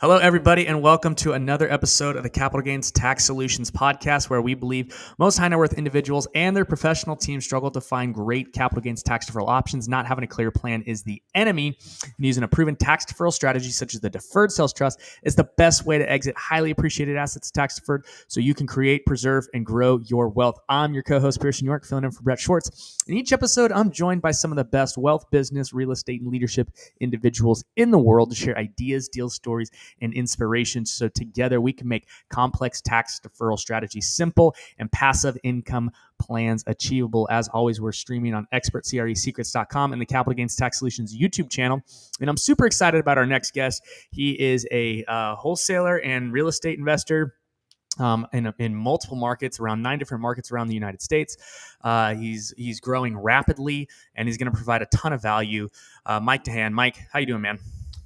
Hello, everybody, and welcome to another episode of the Capital Gains Tax Solutions podcast, where we believe most high net worth individuals and their professional teams struggle to find great capital gains tax deferral options. Not having a clear plan is the enemy, and using a proven tax deferral strategy such as the Deferred Sales Trust is the best way to exit highly appreciated assets tax deferred so you can create, preserve, and grow your wealth. I'm your co-host, Pearson York, filling in for Brett Schwartz. In each episode, I'm joined by some of the best wealth, business, real estate, and leadership individuals in the world to share ideas, deal stories, and inspiration. So together we can make complex tax deferral strategies simple and passive income plans achievable. As always, we're streaming on expertcresecrets.com and the Capital Gains Tax Solutions YouTube channel. And I'm super excited about our next guest. He is a wholesaler and real estate investor in multiple markets, around 9 different markets around the United States. He's growing rapidly, and he's going to provide a ton of value. Mike DeHaan. Mike, how you doing, man?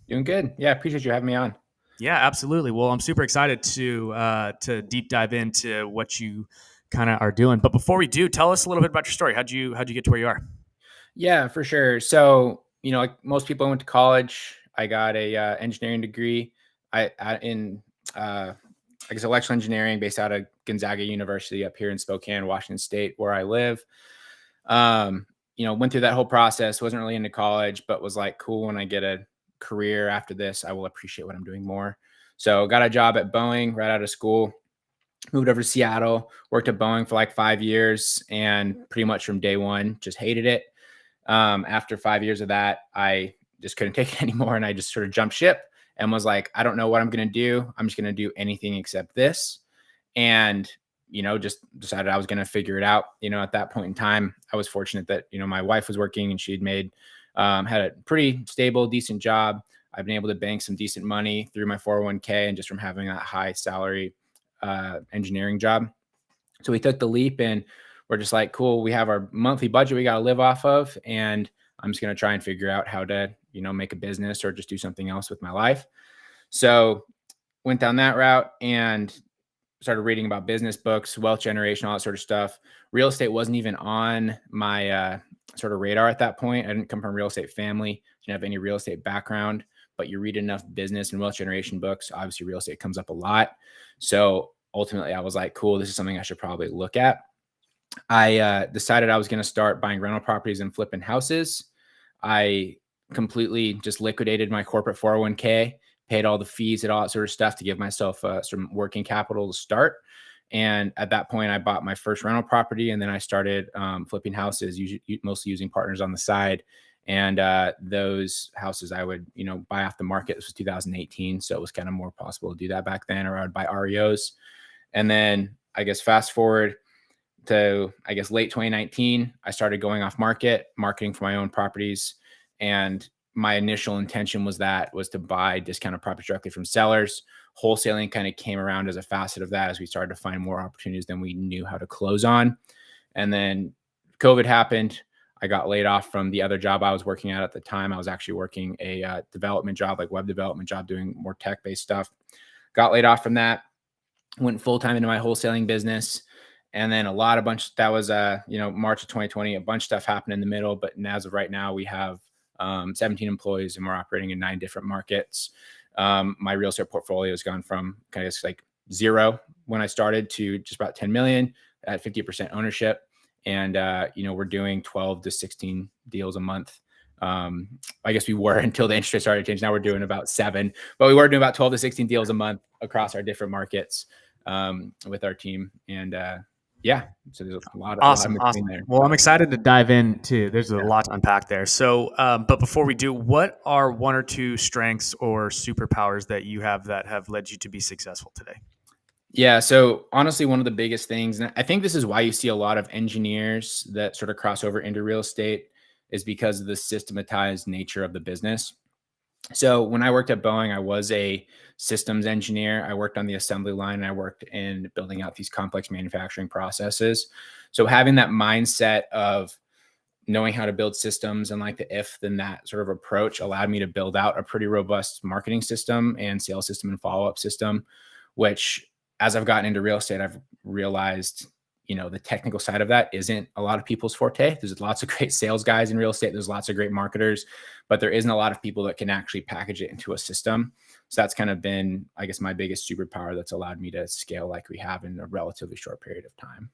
Doing good. Yeah, appreciate you having me on. Yeah, absolutely. Well, I'm super excited to deep dive into what you kind of are doing. But before we do, tell us a little bit about your story. How'd you get to where you are? Yeah, for sure. So, like most people, I went to college. I got a engineering degree. In electrical engineering, based out of Gonzaga University up here in Spokane, Washington State, where I live. Went through that whole process. Wasn't really into college, but was like, cool. When I get a career after this, I will appreciate what I'm doing more. So got a job at Boeing right out of school, moved over to Seattle, worked at Boeing for like 5 years, and pretty much from day one, just hated it. After 5 years of that, I just couldn't take it anymore. And I just sort of jumped ship and was like, I don't know what I'm going to do. I'm just going to do anything except this. And, just decided I was going to figure it out. At that point in time, I was fortunate that, my wife was working and she'd had a pretty stable, decent job. I've been able to bank some decent money through my 401k and just from having that high salary engineering job. So we took the leap and we're just like, cool, we have our monthly budget we got to live off of. And I'm just going to try and figure out how to, make a business or just do something else with my life. So went down that route and started reading about business books, wealth generation, all that sort of stuff. Real estate wasn't even on my sort of radar at that point. I didn't come from a real estate family, didn't have any real estate background, but you read enough business and wealth generation books, obviously real estate comes up a lot. So ultimately I was like, cool, this is something I should probably look at. I decided I was going to start buying rental properties and flipping houses. I completely just liquidated my corporate 401k, paid all the fees and all that sort of stuff to give myself some working capital to start. And at that point, I bought my first rental property, and then I started flipping houses, mostly using partners on the side. And those houses I would, buy off the market. This was 2018, so it was kind of more possible to do that back then, or I would buy REOs. And then I guess fast forward to, late 2019, I started going off market, marketing for my own properties. And my initial intention was to buy discounted properties directly from sellers. Wholesaling kind of came around as a facet of that as we started to find more opportunities than we knew how to close on. And then COVID happened. I got laid off from the other job I was working at the time. I was actually working a development job, like web development job, doing more tech-based stuff. Got laid off from that, went full-time into my wholesaling business. And then that was, March of 2020, a bunch of stuff happened in the middle. But as of right now, we have 17 employees and we're operating in 9 different markets. My real estate portfolio has gone from kind of like zero when I started to just about 10 million at 50% ownership. And, we're doing 12 to 16 deals a month. I guess we were until the interest rate started to change. Now we're doing about 7, but we were doing about 12 to 16 deals a month across our different markets with our team. And, so there's a lot Awesome. there. Well, I'm excited to dive in too. There's a lot to unpack there. So, but before we do, what are 1 or 2 strengths or superpowers that you have that have led you to be successful today? Yeah. So honestly, one of the biggest things, and I think this is why you see a lot of engineers that sort of cross over into real estate, is because of the systematized nature of the business. So when I worked at Boeing, I was a systems engineer. I worked on the assembly line and I worked in building out these complex manufacturing processes. So having that mindset of knowing how to build systems and like the if then that sort of approach allowed me to build out a pretty robust marketing system and sales system and follow-up system, which as I've gotten into real estate, I've realized, the technical side of that isn't a lot of people's forte. There's lots of great sales guys in real estate. There's lots of great marketers, but there isn't a lot of people that can actually package it into a system. So that's kind of been, I guess, my biggest superpower that's allowed me to scale like we have in a relatively short period of time.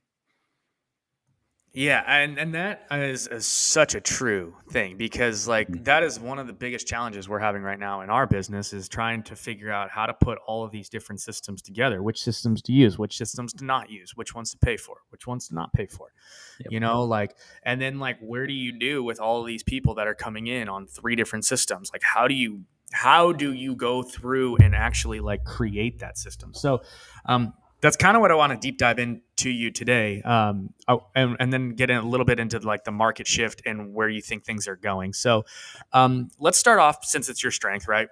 Yeah, and that is such a true thing, because like that is one of the biggest challenges we're having right now in our business, is trying to figure out how to put all of these different systems together, which systems to use, which systems to not use, which ones to pay for, which ones to not pay for. Yep. Like, and then like, where do you do with all of these people that are coming in on 3 different systems? Like, how do you go through and actually like create that system? So that's kind of what I want to deep dive into you today, and then get in a little bit into like the market shift and where you think things are going. So let's start off, since it's your strength, right?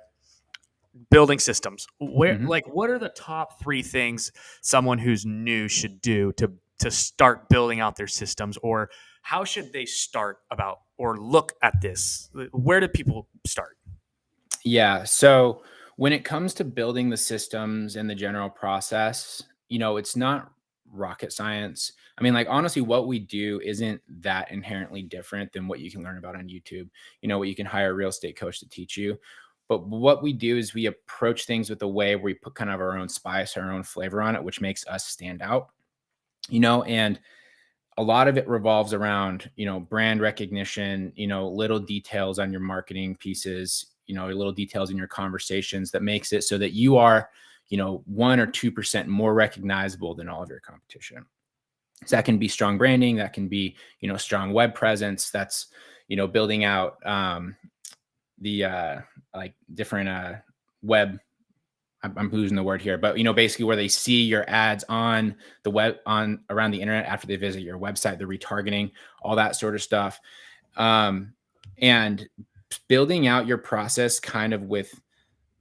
Building systems. What are the top 3 things someone who's new should do to start building out their systems, or how should they start about or look at this? Where do people start? Yeah. So when it comes to building the systems and the general process, it's not rocket science. I mean, like, honestly, what we do isn't that inherently different than what you can learn about on YouTube, what you can hire a real estate coach to teach you. But what we do is we approach things with a way where we put kind of our own spice, our own flavor on it, which makes us stand out, and a lot of it revolves around, brand recognition, little details on your marketing pieces, little details in your conversations that makes it so that you are, 1 or 2% more recognizable than all of your competition. So that can be strong branding, that can be, strong web presence, that's, building out the like different web, I'm losing the word here, but basically where they see your ads on the web, on around the internet after they visit your website, the retargeting, all that sort of stuff. And building out your process kind of with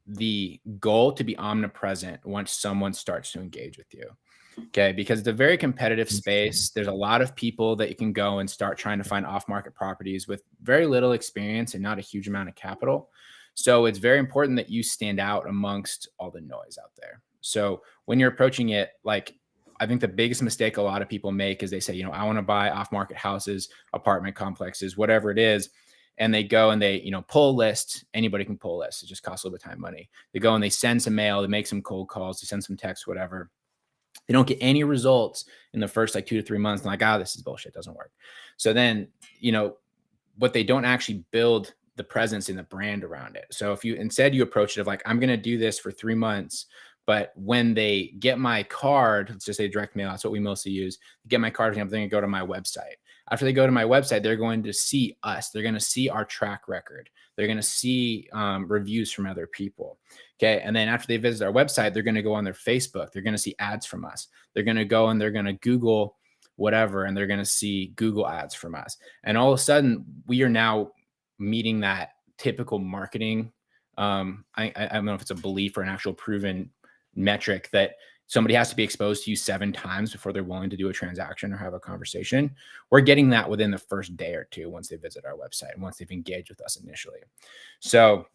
the goal to be omnipresent once someone starts to engage with you. Okay. Because it's a very competitive space. There's a lot of people that you can go and start trying to find off market properties with very little experience and not a huge amount of capital. So it's very important that you stand out amongst all the noise out there. So when you're approaching it, like, I think the biggest mistake a lot of people make is they say, I want to buy off market houses, apartment complexes, whatever it is. And they go and they, pull a list. Anybody can pull a list. It just costs a little bit of time, money. They go and they send some mail, they make some cold calls, they send some text, whatever. They don't get any results in the first like 2 to 3 months. And like, this is bullshit. It doesn't work. So then, what they don't actually build the presence and the brand around it. So if you instead you approach it of like, I'm going to do this for 3 months, but when they get my card, let's just say direct mail, that's what we mostly use. Get my card, they're going to go to my website. After they go to my website, they're going to see us. They're going to see our track record. They're going to see reviews from other people. Okay. And then after they visit our website, they're going to go on their Facebook. They're going to see ads from us. They're going to go and they're going to Google whatever, and they're going to see Google ads from us. And all of a sudden, we are now meeting that typical marketing. I don't know if it's a belief or an actual proven metric that somebody has to be exposed to you 7 times before they're willing to do a transaction or have a conversation. We're getting that within the first day or 2 once they visit our website and once they've engaged with us initially. So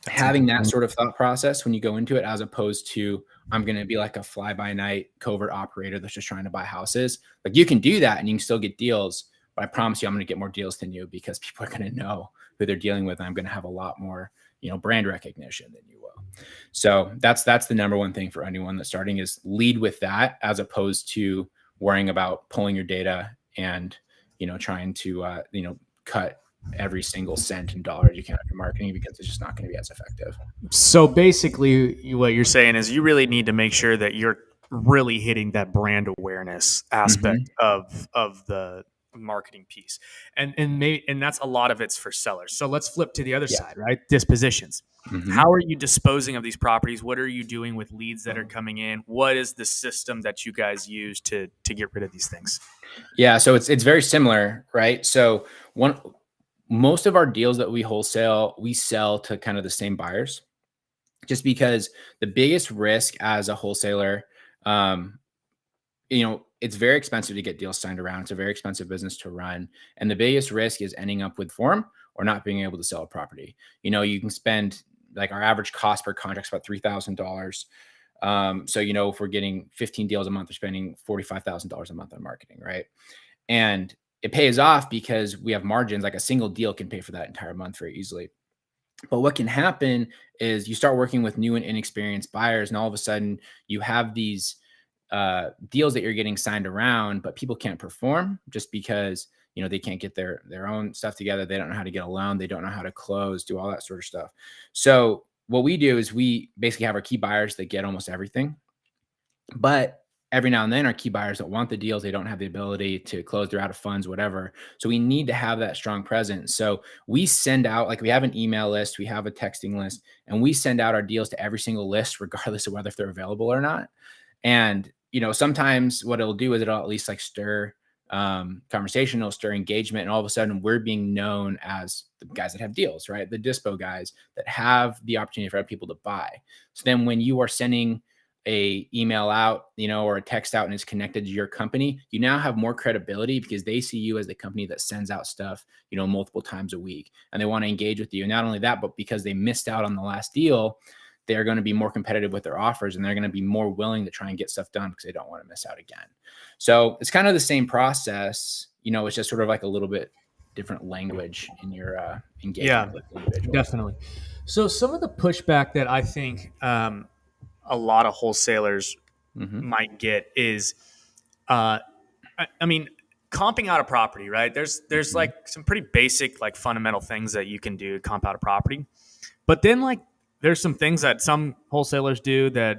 having that sort of thought process when you go into it, as opposed to, I'm going to be like a fly by night covert operator that's just trying to buy houses. Like, you can do that and you can still get deals, but I promise you, I'm going to get more deals than you, because people are going to know who they're dealing with. And I'm going to have a lot more, brand recognition than you will. So that's the number one thing for anyone that's starting, is lead with that, as opposed to worrying about pulling your data and, trying to, cut every single cent and dollar you can out of your marketing, because it's just not going to be as effective. So basically, what you're saying is you really need to make sure that you're really hitting that brand awareness aspect of the marketing piece, and that's a lot of it's for sellers. So let's flip to the other side, right? Dispositions. How are you disposing of these properties? What are you doing with leads that are coming in? What is the system that you guys use to get rid of these things? Yeah, so it's very similar, right? So most of our deals that we wholesale, we sell to kind of the same buyers, just because the biggest risk as a wholesaler, it's very expensive to get deals signed around. It's a very expensive business to run. And the biggest risk is ending up with form or not being able to sell a property. You can spend, like, our average cost per contract is about $3,000. So, if we're getting 15 deals a month, we're spending $45,000 a month on marketing, right? And it pays off because we have margins. Like, a single deal can pay for that entire month very easily. But what can happen is you start working with new and inexperienced buyers, and all of a sudden you have these deals that you're getting signed around, but people can't perform just because they can't get their own stuff together. They don't know how to get a loan. They don't know how to close, do all that sort of stuff. So what we do is we basically have our key buyers that get almost everything, but every now and then our key buyers that want the deals, they don't have the ability to close, they're out of funds, whatever. So we need to have that strong presence. So we send out, like, we have an email list, we have a texting list, and we send out our deals to every single list, regardless of whether if they're available or not. And sometimes what it'll do is it'll at least like stir conversation, it'll stir engagement, and all of a sudden we're being known as the guys that have deals, right? The dispo guys that have the opportunity for other people to buy. So then when you are sending a email out, or a text out, and it's connected to your company, you now have more credibility because they see you as the company that sends out stuff, multiple times a week, and they want to engage with you. And not only that, but because they missed out on the last deal, they're going to be more competitive with their offers, and they're going to be more willing to try and get stuff done because they don't want to miss out again. So it's kind of the same process, it's just sort of like a little bit different language in your engagement with individuals. Definitely. So some of the pushback that I think a lot of wholesalers might get is, I mean, comping out a property, right? There's like some pretty basic, like fundamental things that you can do to comp out a property, but then like there's some things that some wholesalers do that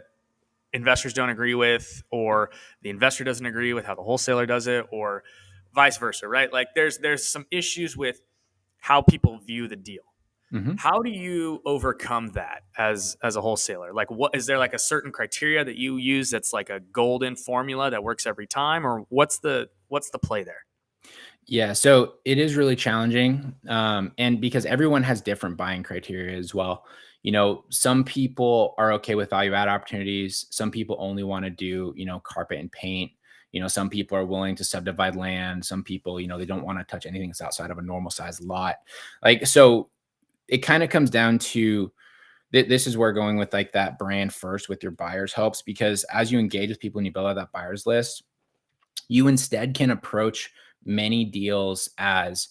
investors don't agree with, or the investor doesn't agree with how the wholesaler does it, or vice versa, right? Like there's some issues with how people view the deal. How do you overcome that as a wholesaler? Like, what is there, like a certain criteria that you use that's like a golden formula that works every time, or what's the play there? Yeah, so it is really challenging, and because everyone has different buying criteria as well. Some people are okay with value add opportunities. Some people only want to do, carpet and paint. Some people are willing to subdivide land. Some people, they don't want to touch anything that's outside of a normal size lot. Like, so it kind of comes down to this is where going with like that brand first with your buyers helps, because as you engage with people and you build out that buyers list, you instead can approach many deals as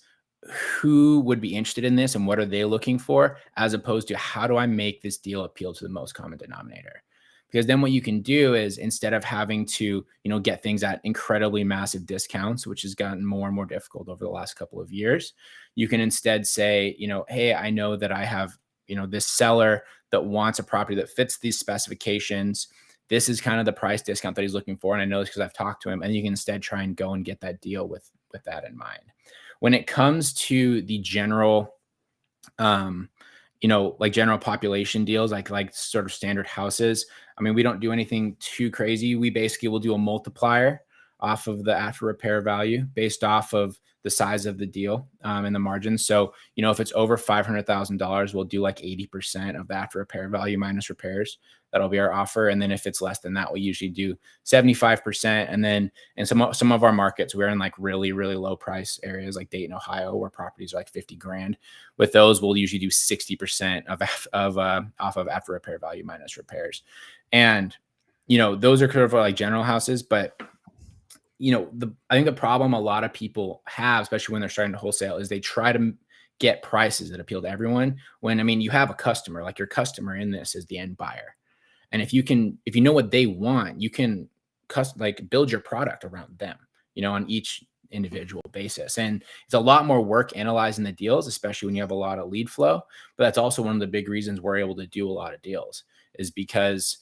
who would be interested in this and what are they looking for, as opposed to how do I make this deal appeal to the most common denominator. Because then what you can do is, instead of having to get things at incredibly massive discounts, which has gotten more and more difficult over the last couple of years, you can instead say, hey, I know that I have this seller that wants a property that fits these specifications. This is kind of the price discount that he's looking for, and I know this because I've talked to him. And you can instead try and go and get that deal with that in mind. When it comes to the general, like general population deals, like sort of standard houses, I mean, we don't do anything too crazy. We basically will do a multiplier off of the after repair value based off of the size of the deal and the margins. So, if it's over $500,000, we'll do like 80% of the after repair value minus repairs. That'll be our offer. And then if it's less than that, we usually do 75%. And then in some of our markets, we're in like really, really low price areas like Dayton, Ohio, where properties are like 50 grand. With those, we'll usually do 60% off of after repair value minus repairs. And, those are kind of like general houses, but I think the problem a lot of people have, especially when they're starting to wholesale, is they try to get prices that appeal to everyone. When, I mean, you have a customer, like your customer in this is the end buyer. And if you know what they want, you can build your product around them, on each individual basis. And it's a lot more work analyzing the deals, especially when you have a lot of lead flow. But that's also one of the big reasons we're able to do a lot of deals, is because,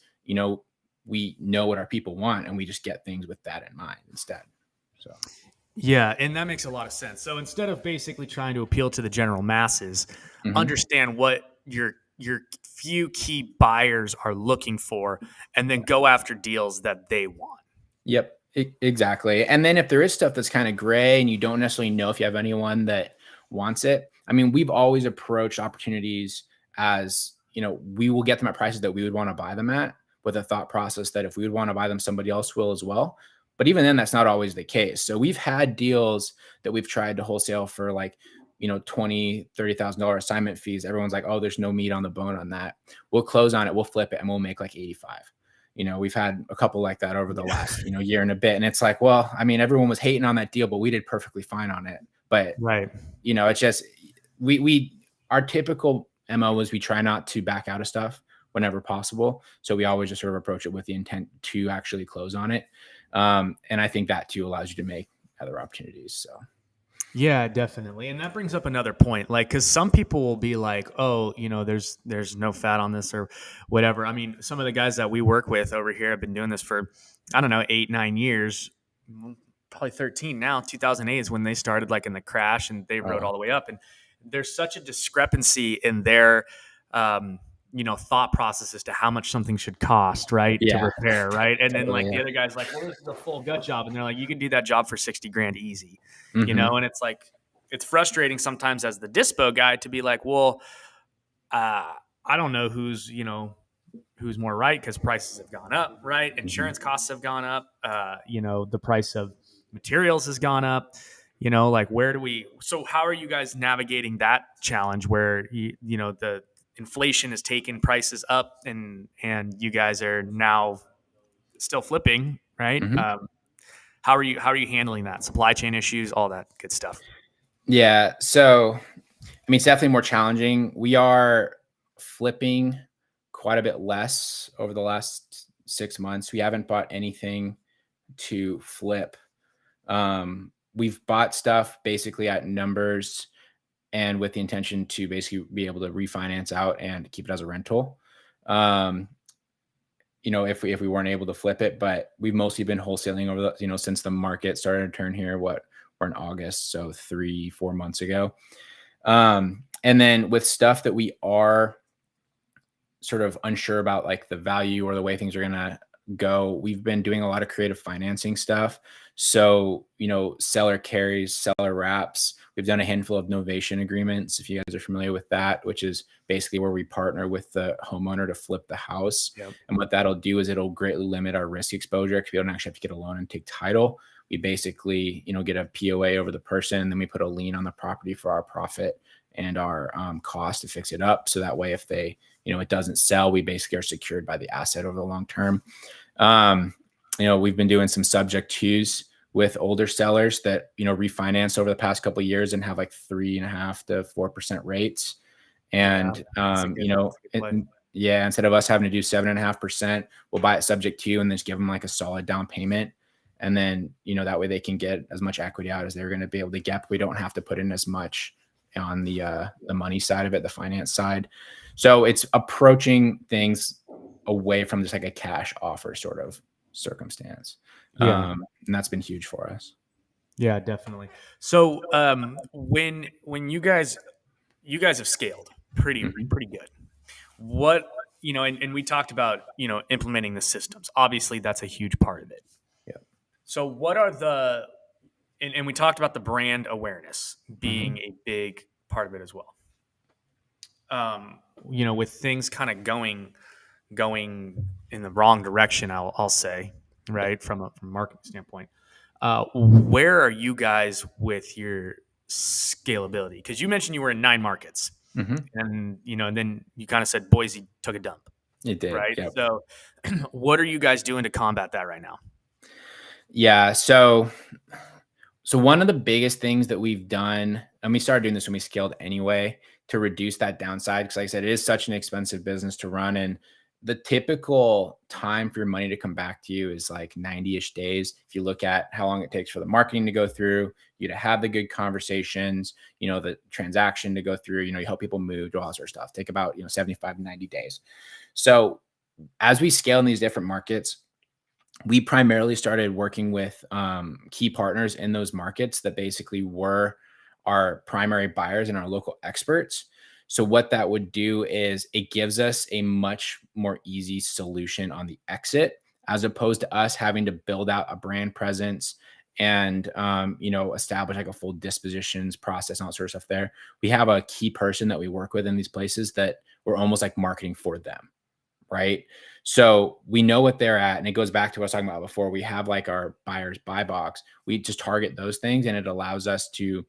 we know what our people want, and we just get things with that in mind instead. So, yeah, and that makes a lot of sense. So instead of basically trying to appeal to the general masses, understand what your few key buyers are looking for, and then go after deals that they want. Yep, exactly. And then if there is stuff that's kind of gray and you don't necessarily know if you have anyone that wants it, I mean, we've always approached opportunities as, we will get them at prices that we would want to buy them at, with a thought process that if we would want to buy them, somebody else will as well. But even then, that's not always the case. So we've had deals that we've tried to wholesale for like, $20,000, $30,000 assignment fees. Everyone's like, oh, there's no meat on the bone on that. We'll close on it, we'll flip it, and we'll make like 85. We've had a couple like that over the last, year and a bit. And it's like, well, I mean, everyone was hating on that deal, but we did perfectly fine on it. But, right. It's just, our typical MO is we try not to back out of stuff whenever possible. So we always just sort of approach it with the intent to actually close on it. And I think that too allows you to make other opportunities. So. Yeah, definitely. And that brings up another point. Like, cause some people will be like, oh, there's no fat on this or whatever. I mean, some of the guys that we work with over here have been doing this for, I don't know, 8-9 years, probably 13 now. 2008 is when they started, like in the crash, and they rode all the way up. And there's such a discrepancy in their, thought process as to how much something should cost, right? To repair, right? And then like the other guy's like, well, this is a full gut job. And they're like, you can do that job for 60 grand easy, and it's like, it's frustrating sometimes as the dispo guy to be like, well, I don't know who's more right, because prices have gone up, right? Insurance costs have gone up. The price of materials has gone up. Like, so how are you guys navigating that challenge where the inflation has taken prices up, and you guys are now still flipping, right? Mm-hmm. How are you handling that? Supply chain issues, all that good stuff. Yeah. So, I mean, it's definitely more challenging. We are flipping quite a bit less over the last 6 months. We haven't bought anything to flip. We've bought stuff basically at numbers and with the intention to basically be able to refinance out and keep it as a rental. If we weren't able to flip it, but we've mostly been wholesaling over since the market started to turn here. We're in August, so 3-4 months ago. And then with stuff that we are sort of unsure about, like the value or the way things are going to go, we've been doing a lot of creative financing stuff. So, seller carries, seller wraps. We've done a handful of novation agreements, if you guys are familiar with that, which is basically where we partner with the homeowner to flip the house. Yep. And what that'll do is it'll greatly limit our risk exposure, because we don't actually have to get a loan and take title. We basically, get a POA over the person, and then we put a lien on the property for our profit and our cost to fix it up. So that way, if it doesn't sell, we basically are secured by the asset over the long term. We've been doing some subject twos with older sellers that, refinance over the past couple of years and have like 3.5% to 4% rates. And, instead of us having to do 7.5%, we'll buy it subject to and just give them like a solid down payment. And then, that way they can get as much equity out as they're going to be able to get. We don't have to put in as much on the money side of it, the finance side. So it's approaching things away from just like a cash offer sort of circumstance. Yeah. And that's been huge for us. Yeah, definitely. So when you guys have scaled pretty good. What, and we talked about, implementing the systems. Obviously that's a huge part of it. Yeah. So what are and we talked about the brand awareness being a big part of it as well. With things kind of going in the wrong direction, I'll say, right, from a marketing standpoint. Where are you guys with your scalability? Because you mentioned you were in 9 markets, and then you kind of said Boise took a dump. It did, right? yep. So, what are you guys doing to combat that right now? Yeah. So one of the biggest things that we've done, and we started doing this when we scaled anyway, to reduce that downside, because like I said, it is such an expensive business to run, and the typical time for your money to come back to you is like 90-ish days. If you look at how long it takes for the marketing to go through, you to have the good conversations, the transaction to go through, you help people move, do all that sort of stuff. Take about 75 to 90 days. So as we scale in these different markets, we primarily started working with key partners in those markets that basically were our primary buyers and our local experts. So what that would do is it gives us a much more easy solution on the exit, as opposed to us having to build out a brand presence and, establish like a full dispositions process and all that sort of stuff there. We have a key person that we work with in these places that we're almost like marketing for them. Right. So we know what they're at. And it goes back to what I was talking about before. We have like our buyers buy box. We just target those things, and it allows us to,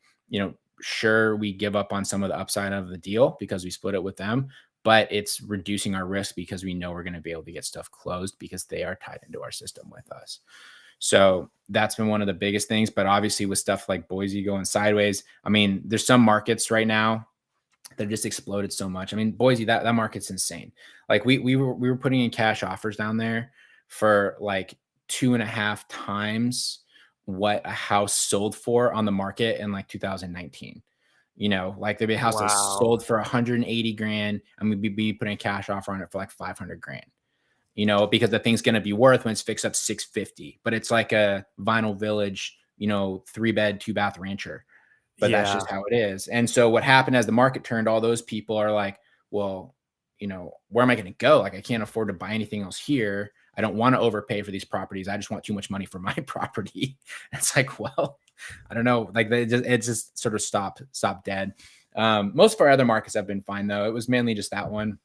sure, we give up on some of the upside of the deal because we split it with them, but it's reducing our risk because we know we're going to be able to get stuff closed because they are tied into our system with us. So that's been one of the biggest things. But obviously with stuff like Boise going sideways, I mean, there's some markets right now that just exploded so much. I mean, Boise, that market's insane. Like we were putting in cash offers down there for like 2.5 times what a house sold for on the market in like 2019. Like there'd be a house that was Wow. sold for 180 grand, and we'd be putting a cash offer on it for like 500 grand. Because the thing's gonna be worth when it's fixed up 650, but it's like a vinyl village, 3-bed, 2-bath rancher. But that's Yeah. just how it is. And so what happened as the market turned, all those people are like, well, where am I going to go? Like, I can't afford to buy anything else here. I don't want to overpay for these properties. I just want too much money for my property. It's like, well, I don't know. Like it just sort of stopped dead. Most of our other markets have been fine though. It was mainly just that one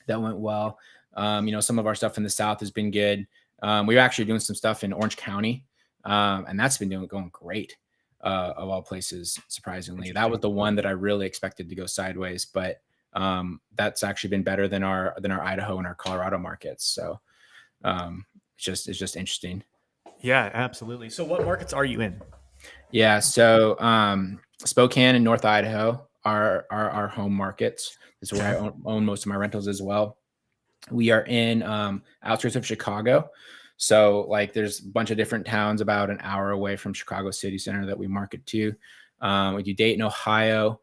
that went well. Some of our stuff in the South has been good. We were actually doing some stuff in Orange County, and that's been going great. Of all places, surprisingly, that was the one that I really expected to go sideways, but that's actually been better than our Idaho and our Colorado markets. So it's just interesting. Yeah, absolutely. So what markets are you in? Yeah, so Spokane and North Idaho are our home markets. This is where I own most of my rentals as well. We are in outskirts of Chicago. So like there's a bunch of different towns about an hour away from Chicago city center that we market to. We do Dayton, Ohio.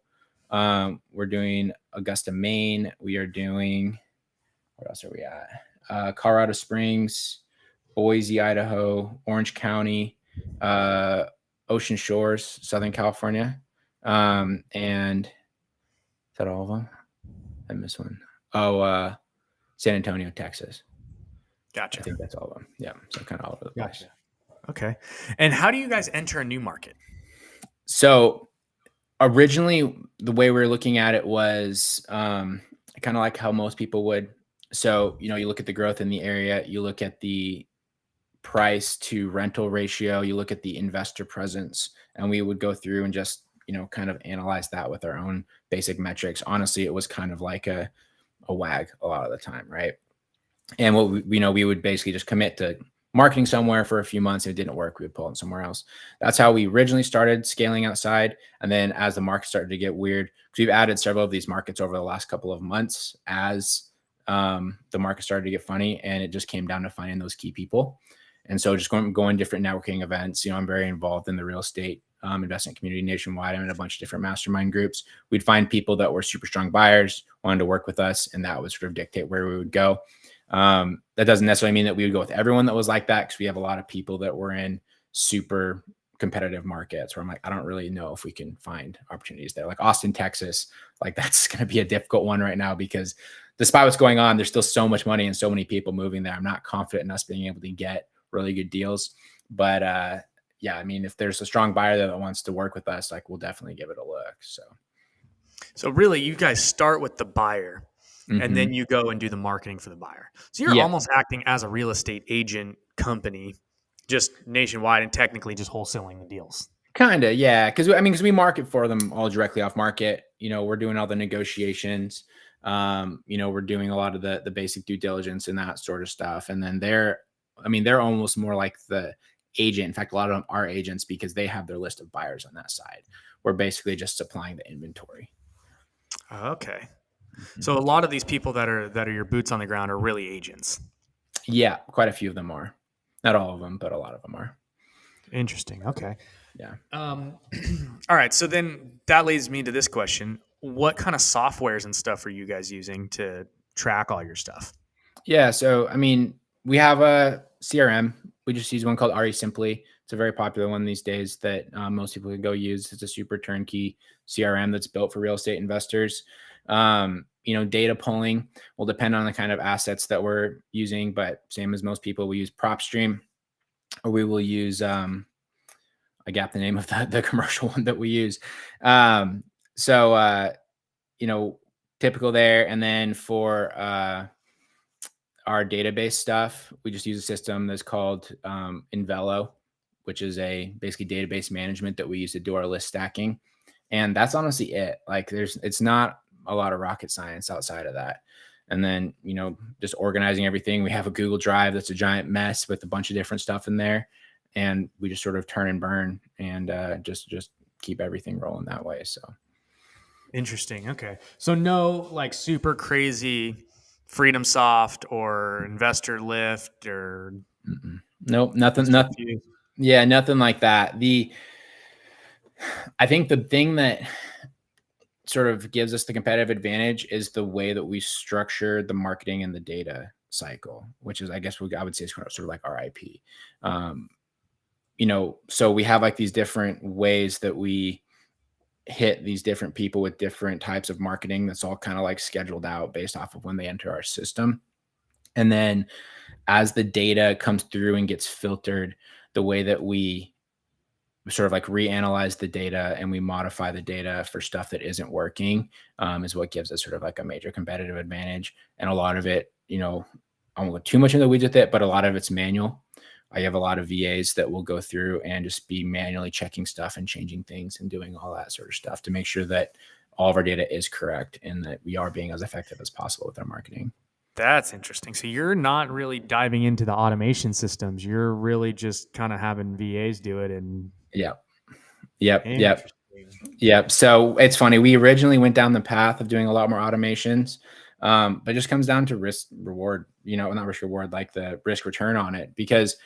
We're doing Augusta, Maine. We are doing, where else are we at? Colorado Springs, Boise, Idaho, Orange County, Ocean Shores, Southern California. And is that all of them? I missed one. Oh, San Antonio, Texas. Gotcha. I think that's all of them. Yeah. So kind of all over the place. Gotcha. Okay. And how do you guys enter a new market? So originally the way we were looking at it was kind of like how most people would. So, you look at the growth in the area, you look at the price to rental ratio, you look at the investor presence, and we would go through and just, kind of analyze that with our own basic metrics. Honestly, it was kind of like a wag a lot of the time, right? And what we would basically just commit to marketing somewhere for a few months. If it didn't work, we would pull it somewhere else. That's how we originally started scaling outside. And then as the market started to get weird, because we've added several of these markets over the last couple of months as the market started to get funny, and it just came down to finding those key people. And so just going different networking events. I'm very involved in the real estate investment community nationwide. I'm in a bunch of different mastermind groups. We'd find people that were super strong buyers, wanted to work with us, and that would sort of dictate where we would go. That doesn't necessarily mean that we would go with everyone that was like that, because we have a lot of people that were in super competitive markets where I'm like, I don't really know if we can find opportunities there. Like Austin, Texas, like that's going to be a difficult one right now, because despite what's going on, there's still so much money and so many people moving there. I'm not confident in us being able to get really good deals. But yeah, I mean, if there's a strong buyer there that wants to work with us, like we'll definitely give it a look. So really, you guys start with the buyer, and then you go and do the marketing for the buyer. So you're almost acting as a real estate agent company, just nationwide, and technically just wholesaling the deals. Kind of, yeah. Because we market for them all directly off market. We're doing all the negotiations. We're doing a lot of the basic due diligence and that sort of stuff. And then they're almost more like the agent. In fact, a lot of them are agents because they have their list of buyers on that side. We're basically just supplying the inventory. Okay. So a lot of these people that are your boots on the ground are really agents. Yeah, quite a few of them are. Not all of them, but a lot of them are. Interesting. Okay. Yeah. All right. So then that leads me to this question. What kind of softwares and stuff are you guys using to track all your stuff? Yeah. So, we have a CRM. We just use one called RE Simply. It's a very popular one these days that most people can go use. It's a super turnkey CRM that's built for real estate investors. Data pulling will depend on the kind of assets that we're using, but same as most people, we use PropStream, or we will use, I got the name of the commercial one that we use. Typical there. And then for our database stuff, we just use a system that's called Invelo, which is basically database management that we use to do our list stacking. And that's honestly it. Like it's not a lot of rocket science outside of that. And then, just organizing everything. We have a Google Drive that's a giant mess with a bunch of different stuff in there. And we just sort of turn and burn and just keep everything rolling that way. So Interesting. Okay. So no like super crazy Freedom Soft or Investor Lift or Nope, nothing, just a nothing. few. Yeah, nothing like that. I think the thing that sort of gives us the competitive advantage is the way that we structure the marketing and the data cycle, which is, I guess, I would say is sort of like our IP. Um, so we have like these different ways that we hit these different people with different types of marketing that's all kind of like scheduled out based off of when they enter our system. And then as the data comes through and gets filtered, the way that we sort of like reanalyze the data and we modify the data for stuff that isn't working, is what gives us sort of like a major competitive advantage. And a lot of it, I won't go too much into the weeds with it, but a lot of it's manual. I have a lot of VAs that will go through and just be manually checking stuff and changing things and doing all that sort of stuff to make sure that all of our data is correct and that we are being as effective as possible with our marketing. That's interesting. So you're not really diving into the automation systems. You're really just kind of having VAs do it. And Yep. Yep. Yep. interesting. Yep. So it's funny. We originally went down the path of doing a lot more automations, but it just comes down to risk reward, not risk reward, like the risk return on it, because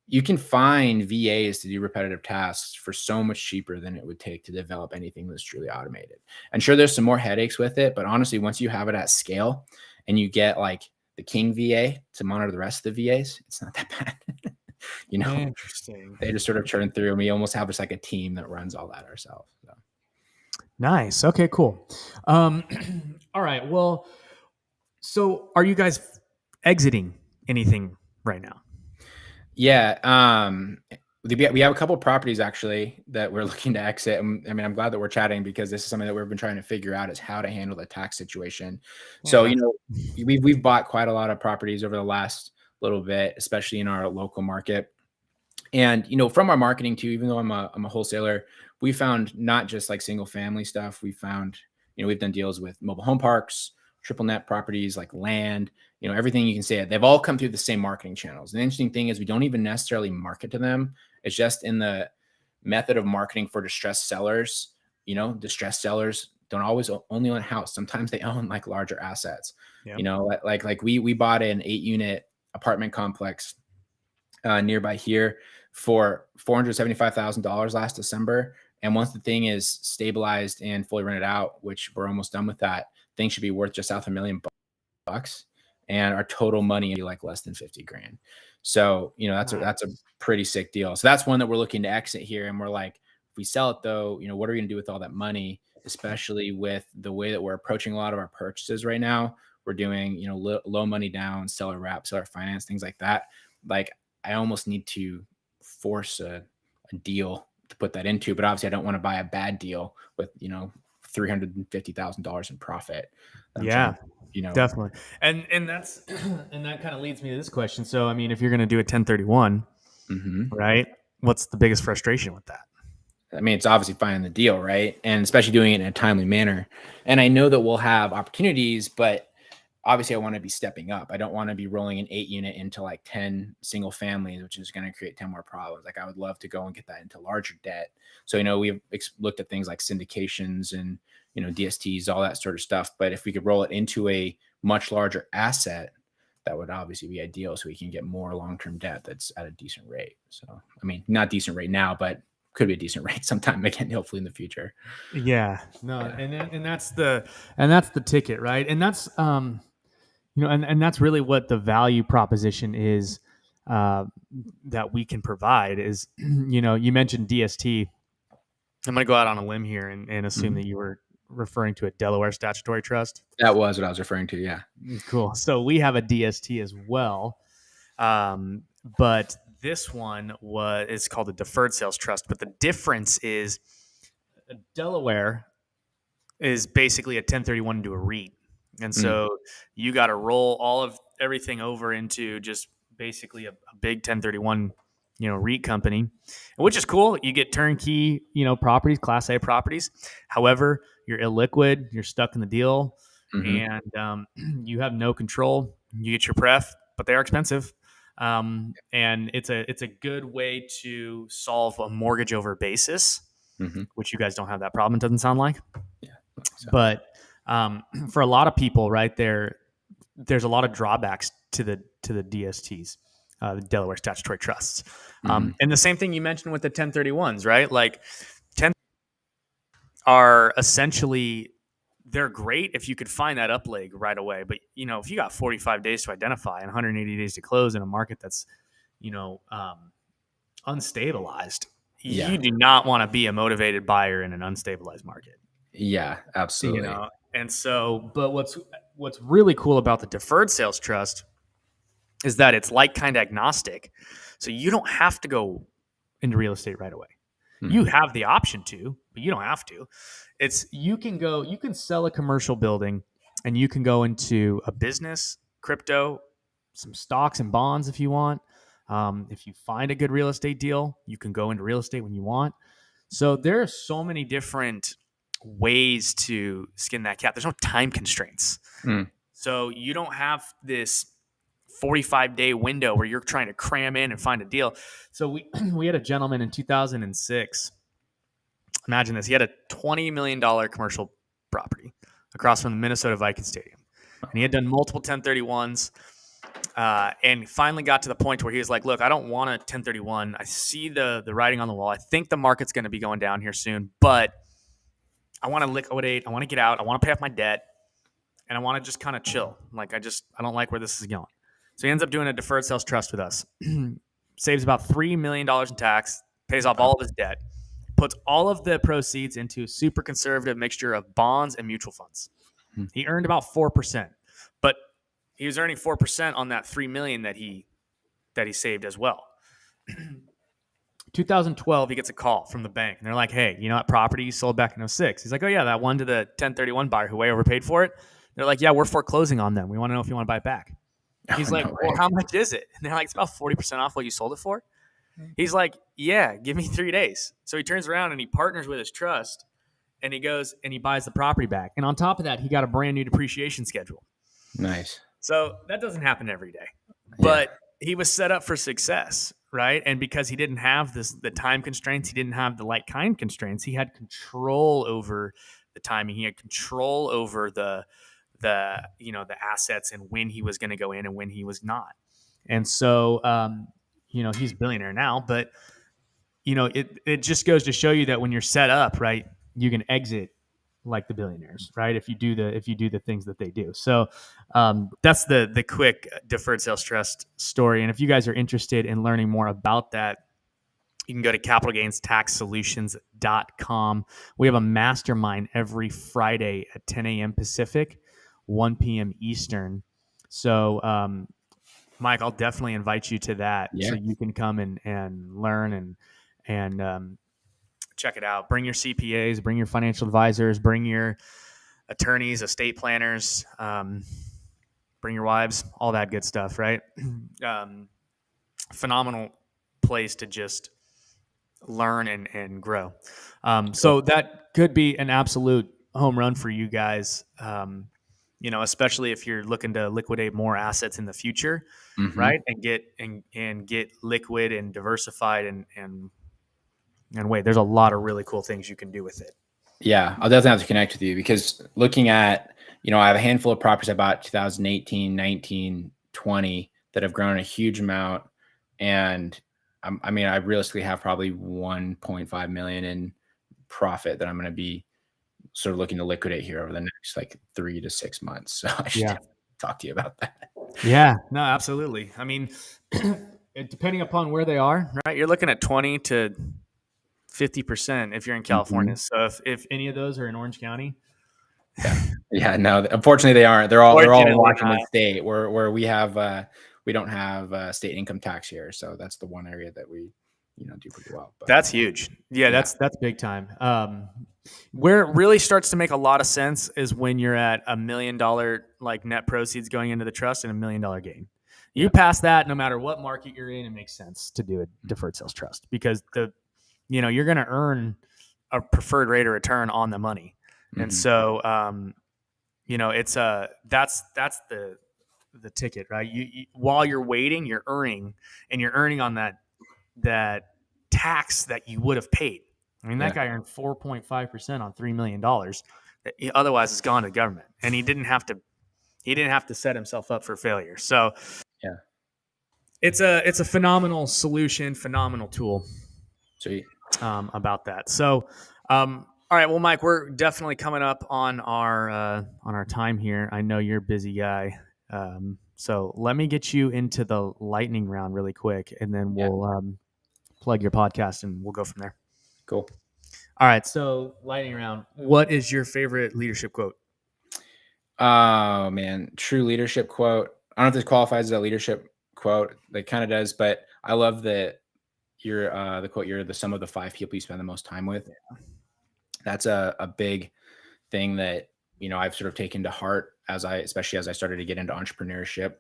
you can find VAs to do repetitive tasks for so much cheaper than it would take to develop anything that's truly automated. And sure, there's some more headaches with it, but honestly, once you have it at scale and you get like the king VA to monitor the rest of the VAs, it's not that bad. Interesting. They just sort of churn through and we almost have just like a team that runs all that ourselves. So. Nice. Okay, cool. All right. Well, so are you guys exiting anything right now? Yeah. We have a couple of properties actually that we're looking to exit. I mean, I'm glad that we're chatting because this is something that we've been trying to figure out is how to handle the tax situation. So, we've bought quite a lot of properties over the last little bit, especially in our local market. And, from our marketing too, even though I'm a wholesaler, we found not just like single family stuff. We found, we've done deals with mobile home parks, triple net properties, like land, everything you can say. They've all come through the same marketing channels. And the interesting thing is we don't even necessarily market to them. It's just in the method of marketing for distressed sellers. Distressed sellers don't always only own a house. Sometimes they own like larger assets. Yeah. Like we bought an 8-unit apartment complex nearby here for $475,000 last December. And once the thing is stabilized and fully rented out, which we're almost done with that, thing should be worth just south of $1 million. And our total money would be like less than 50 grand. So, that's a pretty sick deal. So that's one that we're looking to exit here. And we're like, if we sell it though, what are we gonna do with all that money? Especially with the way that we're approaching a lot of our purchases right now. We're doing, low money down, seller wrap, seller finance, things like that. Like I almost need to force a deal to put that into, but obviously I don't want to buy a bad deal with, $350,000 in profit. Yeah, definitely. And that's and that kind of leads me to this question. So, I mean, if you're going to do a 1031, right? What's the biggest frustration with that? I mean, it's obviously finding the deal, right? And especially doing it in a timely manner. And I know that we'll have opportunities, but obviously I want to be stepping up. I don't want to be rolling an 8-unit into like 10 single families, which is going to create 10 more problems. Like I would love to go and get that into larger debt. So, we've looked at things like syndications and, DSTs, all that sort of stuff. But if we could roll it into a much larger asset, that would obviously be ideal. So we can get more long-term debt that's at a decent rate. So, I mean, not decent rate now, but could be a decent rate sometime again, hopefully in the future. Yeah, no, yeah. And that's the ticket, right? And that's and that's really what the value proposition is that we can provide is, you mentioned DST. I'm going to go out on a limb here and assume that you were referring to a Delaware statutory trust. That was what I was referring to. Yeah. Cool. So we have a DST as well. But this one is called a deferred sales trust. But the difference is Delaware is basically a 1031 into a REIT. And so you got to roll all of everything over into just basically a big 1031, REIT company, which is cool. You get turnkey, properties, Class A properties. However, you're illiquid, you're stuck in the deal, and you have no control. You get your pref, but they are expensive. And it's a good way to solve a mortgage over basis, which you guys don't have that problem. It doesn't sound like. Yeah. So. But for a lot of people, right, there's a lot of drawbacks to the DSTs, the Delaware Statutory Trusts. And the same thing you mentioned with the 1031s, right? Like 10 are essentially, they're great if you could find that up leg right away. But, if you got 45 days to identify and 180 days to close in a market that's, unstabilized, you do not want to be a motivated buyer in an unstabilized market. Yeah, absolutely. And so, but what's really cool about the deferred sales trust is that it's like kind of agnostic. So you don't have to go into real estate right away. You have the option to, but you don't have to. You can sell a commercial building and you can go into a business, crypto, some stocks and bonds if you want. If you find a good real estate deal, you can go into real estate when you want. So there are so many different ways to skin that cat. There's no time constraints. So you don't have this 45-day window where you're trying to cram in and find a deal. So we had a gentleman in 2006. Imagine this. He had a $20 million commercial property across from the Minnesota Vikings Stadium. And he had done multiple 1031s and finally got to the point where he was like, look, I don't want a 1031. I see the writing on the wall. I think the market's going to be going down here soon, but I want to liquidate. I want to get out. I want to pay off my debt. And I want to just kind of chill. Like, I don't like where this is going. So he ends up doing a deferred sales trust with us. Saves about $3 million in tax, pays off all of his debt, puts all of the proceeds into a super conservative mixture of bonds and mutual funds. He earned about 4%, but he was earning 4% on that $3 million that he saved as well. 2012, he gets a call from the bank, and they're like, hey, you know that property you sold back in 06? He's like, oh, yeah, that one to the 1031 buyer who way overpaid for it. They're like, yeah, we're foreclosing on them. We want to know if you want to buy it back. He's like, well, how much is it? And they're like, it's about 40% off what you sold it for. He's like, yeah, give me 3 days. So he turns around and he partners with his trust, and he goes and he buys the property back. And on top of that, he got a brand new depreciation schedule. Nice. So that doesn't happen every day. But he was set up for success, right? And because he didn't have the time constraints, he didn't have the like kind constraints, he had control over the timing. He had control over the assets and when he was going to go in and when he was not. And so, he's a billionaire now, but it just goes to show you that when you're set up, right, you can exit like the billionaires, right? If you do the things that they do. So that's the quick deferred sales trust story. And if you guys are interested in learning more about that, you can go to capitalgainstaxsolutions.com. We have a mastermind every Friday at 10 a.m. Pacific, 1 p.m. Eastern. So, Mike, I'll definitely invite you to that so you can come and learn and check it out. Bring your CPAs, bring your financial advisors, bring your attorneys, estate planners, bring your wives, all that good stuff, right? Phenomenal place to just learn and grow. So that could be an absolute home run for you guys. Especially if you're looking to liquidate more assets in the future, right? And get liquid and diversified and wait, there's a lot of really cool things you can do with it. Yeah, I'll definitely have to connect with you because looking at, I have a handful of properties I bought 2018, 19, 20 that have grown a huge amount. And I realistically have probably 1.5 million in profit that I'm going to be sort of looking to liquidate here over the next 3 to 6 months. So I should talk to you about that. Yeah, no, absolutely. Depending upon where they are, right? You're looking at 20 to 50% if you're in California. So if any of those are in Orange County. Yeah, no, unfortunately they aren't. They're all in Washington State where we have, we don't have state income tax here. So that's the one area that we, do pretty well. But that's huge. Yeah, that's big time. Where it really starts to make a lot of sense is when you're at $1 million net proceeds going into the trust and $1 million gain. You pass that, no matter what market you're in, it makes sense to do a deferred sales trust because you're going to earn a preferred rate of return on the money. And so, it's that's the ticket, right? You while you're waiting, you're earning on that tax that you would have paid, I mean, that Yeah. guy earned 4.5% on $3 million. Otherwise, it's gone to government, and he didn't have to. He didn't have to set himself up for failure. So Yeah. it's a phenomenal solution, phenomenal tool Sweet. about that. So, all right, well, Mike, we're definitely coming up on our time here. I know you're a busy guy, so let me get you into the lightning round really quick, and then Yeah. we'll plug your podcast and we'll go from there. Cool. All right, so lightning round. What is your favorite leadership quote? Oh man, true leadership quote. I don't know if this qualifies as a leadership quote. It kind of does, but I love that you're the quote. You're the sum of the 5 people you spend the most time with. That's a big thing that I've sort of taken to heart especially as I started to get into entrepreneurship.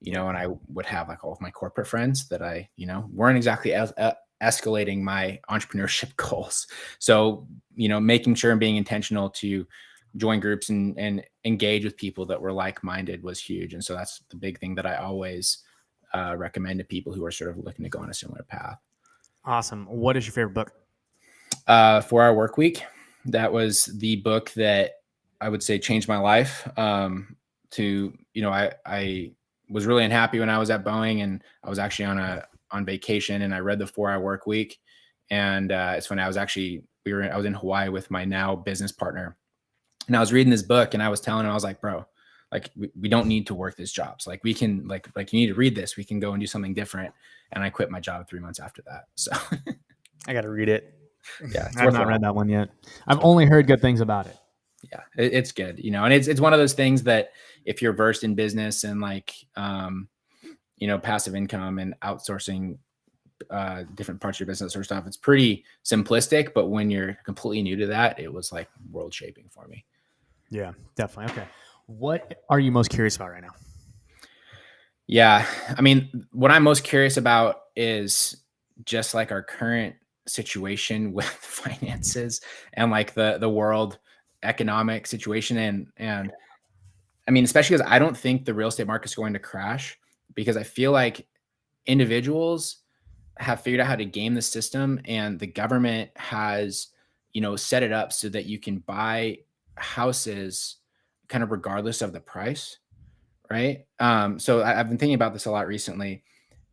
And I would have like all of my corporate friends that I weren't exactly escalating my entrepreneurship goals. So making sure and being intentional to join groups and engage with people that were like-minded was huge. And so that's the big thing that I always recommend to people who are sort of looking to go on a similar path. Awesome. What is your favorite book? 4 Hour Work Week. That was the book that I would say changed my life. I was really unhappy when I was at Boeing, and I was actually on vacation, and I read the 4 Hour Work Week. And it's funny, I was in Hawaii with my now business partner, and I was reading this book, and I was telling him, I was like, bro, like we don't need to work these jobs. Like we can, like you need to read this. We can go and do something different. And I quit my job 3 months after that. So I got to read it. yeah, I've not read that one yet. I've only heard good things about it. Yeah, it's good, and it's one of those things that if you're versed in business and like, passive income and outsourcing different parts of your business or stuff, it's pretty simplistic. But when you're completely new to that, it was like world shaping for me. Yeah, definitely. Okay. What are you most curious about right now? Yeah. I mean, what I'm most curious about is just like our current situation with finances and like the world economic situation. And I mean, especially because I don't think the real estate market is going to crash, because I feel like individuals have figured out how to game the system, and the government has, set it up so that you can buy houses kind of regardless of the price. Right. So I've been thinking about this a lot recently.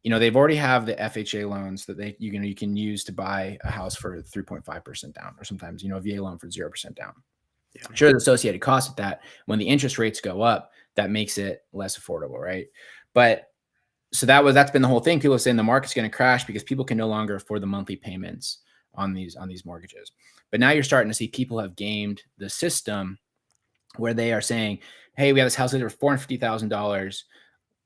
They've already have the FHA loans that you can use to buy a house for 3.5% down, or sometimes, a VA loan for 0% down. Yeah. Sure, the associated cost with that, when the interest rates go up, that makes it less affordable, right? But so that's been the whole thing. People are saying the market's going to crash because people can no longer afford the monthly payments on these mortgages. But now you're starting to see people have gamed the system where they are saying, hey, we have this house for $450,000.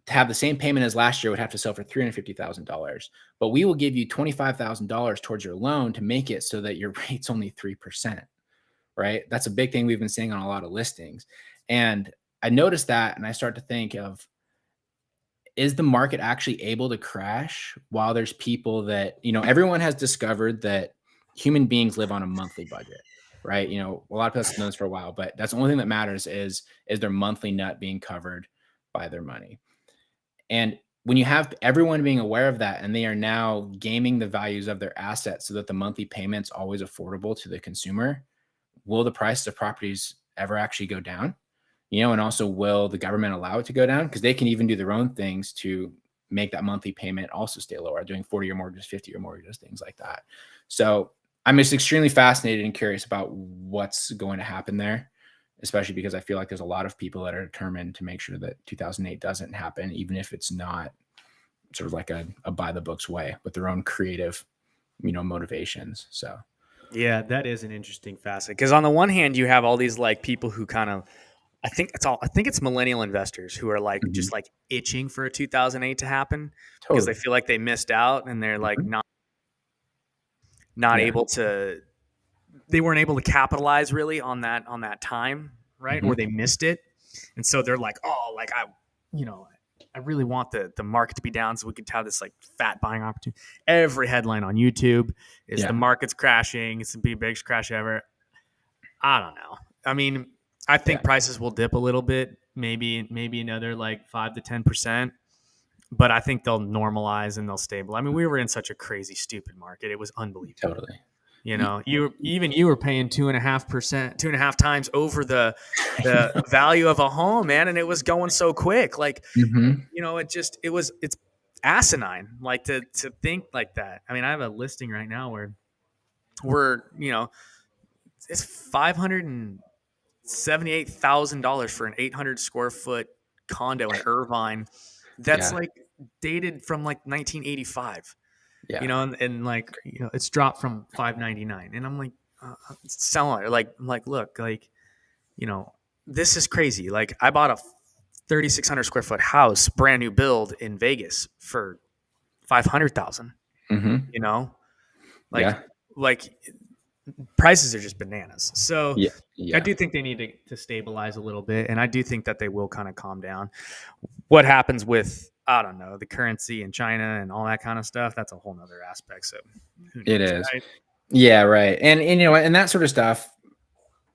To have the same payment as last year would have to sell for $350,000. But we will give you $25,000 towards your loan to make it so that your rate's only 3%. Right? That's a big thing we've been seeing on a lot of listings. And I noticed that, and I start to think of, is the market actually able to crash while there's people that, everyone has discovered that human beings live on a monthly budget, right? A lot of us have known this for a while, but that's the only thing that matters is their monthly nut being covered by their money. And when you have everyone being aware of that, and they are now gaming the values of their assets so that the monthly payment's always affordable to the consumer, will the price of properties ever actually go down? And also, will the government allow it to go down? Because they can even do their own things to make that monthly payment also stay lower, doing 40-year mortgages, 50-year mortgages, things like that. So I'm just extremely fascinated and curious about what's going to happen there, especially because I feel like there's a lot of people that are determined to make sure that 2008 doesn't happen, even if it's not sort of like a by the books way, with their own creative, motivations. So Yeah, that is an interesting facet, because on the one hand, you have all these like people who kind of, I think it's millennial investors who are like just like itching for a 2008 to happen because they totally. feel like they missed out, and they're like Mhm. not Yeah. able to, they weren't able to capitalize really on that time, right? Or Mhm. they missed it. And so they're like, oh, like you know, I really want the market to be down so we could have this like fat buying opportunity. Every headline on YouTube is the Yeah. market's crashing. It's the biggest crash ever. I don't know. I mean, I think Yeah. prices will dip a little bit, maybe another like 5 to 10%, but I think they'll normalize and they'll stabilize. I mean, we were in such a crazy, stupid market; it was unbelievable. Totally. You know, you were paying 2.5%, 2.5 times over the value of a home, man, and it was going so quick. Like, Mhm. you know, it's asinine, like to think like that. I mean, I have a listing right now where it's $578,000 for an 800 square foot condo in Irvine. That's Yeah. like dated from like 1985. Yeah. And like, it's dropped from 599, and I'm like, selling it. Like, I'm like, look, like, this is crazy. Like, I bought a 3,600 square foot house, brand new build in Vegas for 500,000. Mhm. You know, like, Yeah. like prices are just bananas. So Yeah. I Yeah. do think they need to stabilize a little bit, and I do think that they will kind of calm down. What happens with, I don't know, the currency in China and all that kind of stuff? That's a whole nother aspect. So who It knows, is. right? Yeah, right. And and that sort of stuff,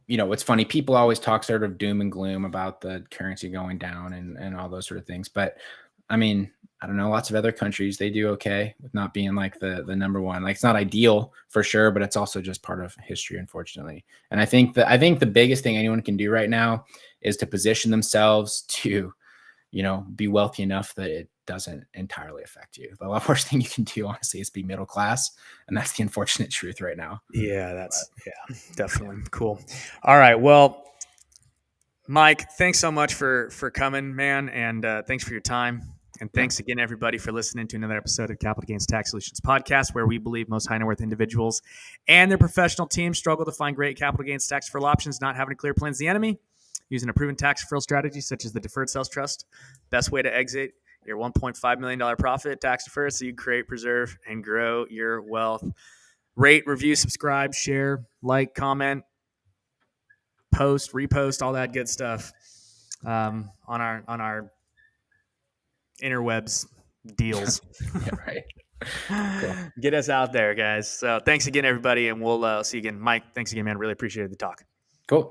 it's funny. People always talk sort of doom and gloom about the currency going down and all those sort of things. But I mean, I don't know, lots of other countries, they do okay with not being like the number one. Like, it's not ideal for sure, but it's also just part of history, unfortunately. And I think the biggest thing anyone can do right now is to position themselves to, be wealthy enough that it doesn't entirely affect you. The worst thing you can do, honestly, is be middle class. And that's the unfortunate truth right now. Yeah, definitely cool. All right, well, Mike, thanks so much for coming, man, and thanks for your time. And Yeah. thanks again, everybody, for listening to another episode of Capital Gains Tax Solutions Podcast, where we believe most high net worth individuals and their professional teams struggle to find great capital gains tax deferral options. Not having a clear plan is the enemy. Using a proven tax deferral strategy such as the Deferred Sales Trust, best way to exit your $1.5 million profit tax deferred so you create, preserve, and grow your wealth. Rate, review, subscribe, share, like, comment, post, repost, all that good stuff on our interwebs deals. Yeah, right. Cool. Get us out there, guys. So thanks again, everybody, and we'll see you again. Mike, thanks again, man. Really appreciated the talk. Cool.